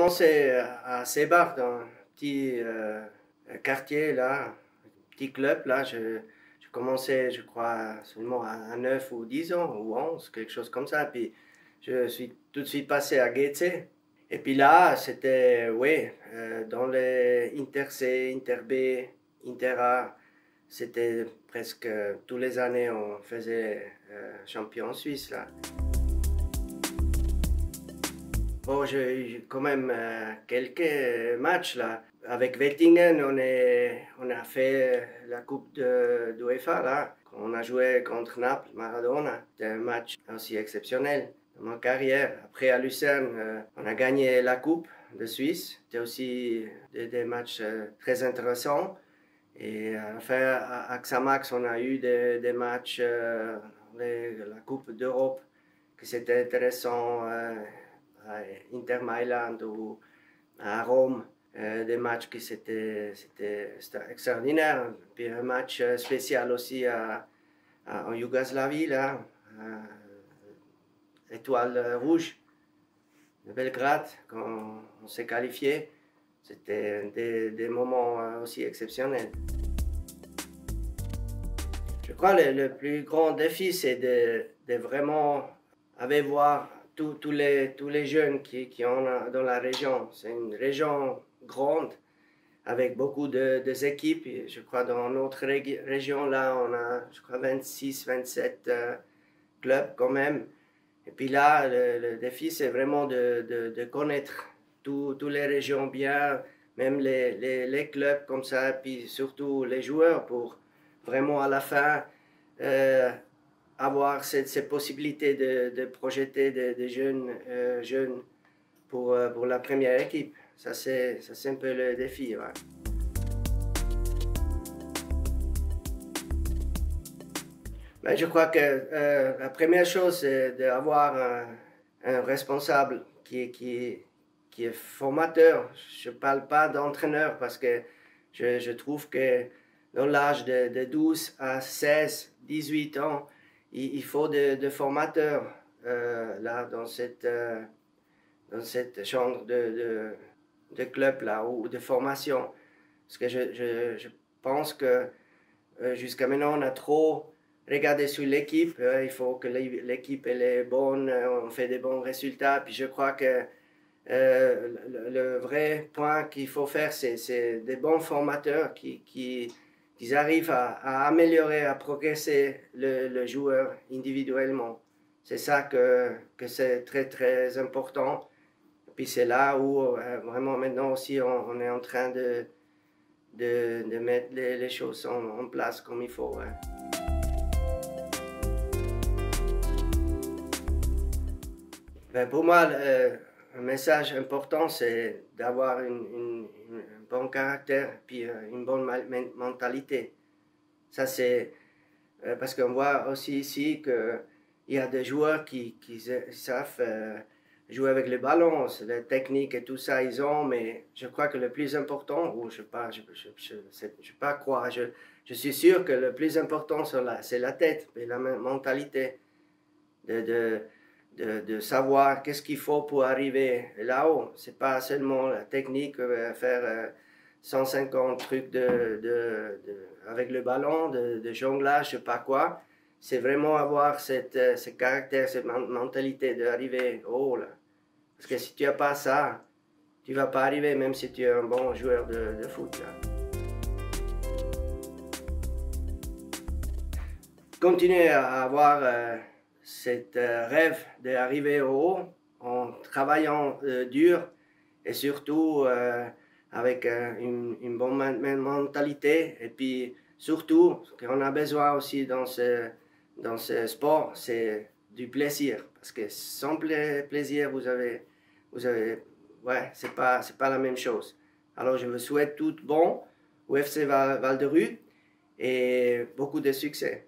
commencé à Sébar, dans un petit quartier, là, un petit club. Là, je commençais, je crois, seulement à 9 ou 10 ans, ou 11, quelque chose comme ça. Puis je suis tout de suite passé à Getse. Et puis là, c'était, oui, dans les Inter-C, Inter-B, Inter-A, c'était presque tous les années, on faisait champion suisse, là. Bon, j'ai eu quand même quelques matchs, là. Avec Wettingen, on a fait la Coupe d'UEFA, là. On a joué contre Naples, Maradona. C'était un match aussi exceptionnel dans ma carrière. Après, à Lucerne, on a gagné la Coupe de Suisse. C'était aussi des matchs très intéressants. Et enfin, à Xamax, on a eu des matchs, la Coupe d'Europe, que c'était intéressant, à Inter Mailand ou à Rome. Des matchs qui c'était extraordinaire. Puis un match spécial aussi en Yougoslavie, là, Étoile Rouge de Belgrade, quand on s'est qualifié. C'était des moments aussi exceptionnels. Je crois que le plus grand défi, c'est de vraiment aller voir tous les jeunes qui ont dans la région. C'est une région grande avec beaucoup d'équipes. Je crois dans notre région, là, on a, je crois, 26, 27 clubs quand même. Et puis là, le défi, c'est vraiment de connaître toutes les régions bien, même les clubs comme ça, puis surtout les joueurs pour vraiment à la fin avoir cette possibilité de projeter des jeunes pour la première équipe. Ça, c'est un peu le défi. Ouais. Ben, je crois que la première chose, c'est d'avoir un responsable qui est formateur. Je ne parle pas d'entraîneur parce que je trouve que dans l'âge de 12 à 16, 18 ans, il faut de formateurs là, dans cette chambre de club là, ou de formation. Parce que je pense que jusqu'à maintenant, on a trop regardé sur l'équipe. Il faut que l'équipe est bonne, on fait des bons résultats. Puis je crois que le vrai point qu'il faut faire, c'est des bons formateurs qui arrivent à améliorer, à progresser le joueur individuellement. C'est ça que c'est très, très important. Puis c'est là où vraiment maintenant aussi on est en train de mettre les choses en place comme il faut. Ouais. Ben pour moi, un message important, c'est d'avoir un bon caractère puis une bonne mentalité. Ça, c'est parce qu'on voit aussi ici qu'il y a des joueurs qui savent jouer avec le ballon, la technique et tout ça, ils ont, mais je crois que le plus important, ou je ne pas croire, je suis sûr que le plus important, c'est la tête et la mentalité de savoir qu'est-ce qu'il faut pour arriver là-haut. Ce n'est pas seulement la technique, faire 150 trucs avec le ballon, de jonglage, je ne sais pas quoi. C'est vraiment avoir ce caractère, cette mentalité d'arriver haut, là. Parce que si tu n'as pas ça, tu ne vas pas arriver, même si tu es un bon joueur de foot, là. Continuer à avoir cet rêve d'arriver au haut en travaillant dur et surtout avec une bonne mentalité. Et puis surtout, ce qu'on a besoin aussi dans ce sport, c'est du plaisir. Parce que sans plaisir, ouais, c'est pas la même chose. Alors je vous souhaite tout bon au FC Val de Rue et beaucoup de succès.